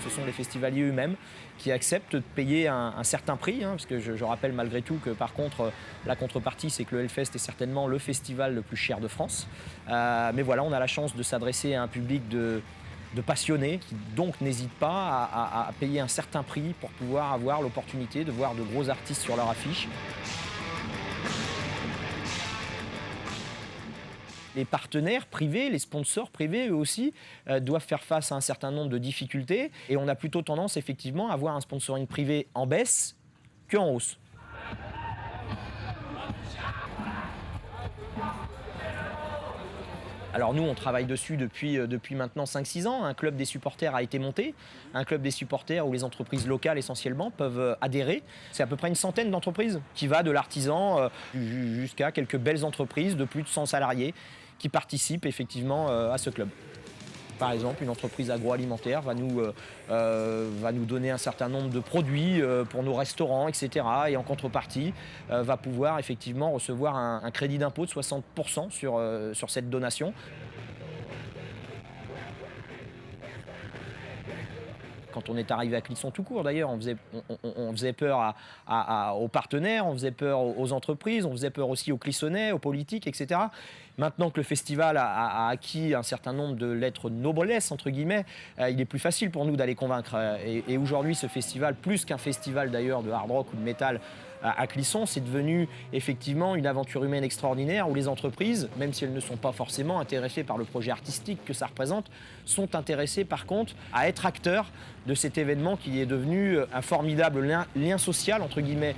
Ce sont les festivaliers eux-mêmes qui acceptent de payer un certain prix, parce que je rappelle malgré tout que par contre, la contrepartie, c'est que le Hellfest est certainement le festival le plus cher de France. Mais voilà, on a la chance de s'adresser à un public de passionnés qui donc n'hésitent pas à payer un certain prix pour pouvoir avoir l'opportunité de voir de gros artistes sur leur affiche. Les partenaires privés, les sponsors privés, eux aussi, doivent faire face à un certain nombre de difficultés. Et on a plutôt tendance, effectivement, à voir un sponsoring privé en baisse qu'en hausse. Alors nous, on travaille dessus depuis maintenant 5-6 ans. Un club des supporters a été monté. Un club des supporters où les entreprises locales essentiellement peuvent adhérer. C'est à peu près une centaine d'entreprises qui va de l'artisan jusqu'à quelques belles entreprises de plus de 100 salariés qui participent effectivement à ce club. Par exemple, une entreprise agroalimentaire va nous donner un certain nombre de produits pour nos restaurants, etc. Et en contrepartie, va pouvoir effectivement recevoir un crédit d'impôt de 60% sur cette donation. Quand on est arrivé à Clisson tout court, d'ailleurs, on faisait peur aux partenaires, on faisait peur aux entreprises, on faisait peur aussi aux Clissonnais, aux politiques, etc. Maintenant que le festival a acquis un certain nombre de lettres de noblesse, entre guillemets, il est plus facile pour nous d'aller convaincre. Et aujourd'hui, ce festival, plus qu'un festival d'ailleurs de hard rock ou de métal à Clisson, c'est devenu effectivement une aventure humaine extraordinaire où les entreprises, même si elles ne sont pas forcément intéressées par le projet artistique que ça représente, sont intéressées par contre à être acteurs de cet événement qui est devenu un formidable lien social, entre guillemets,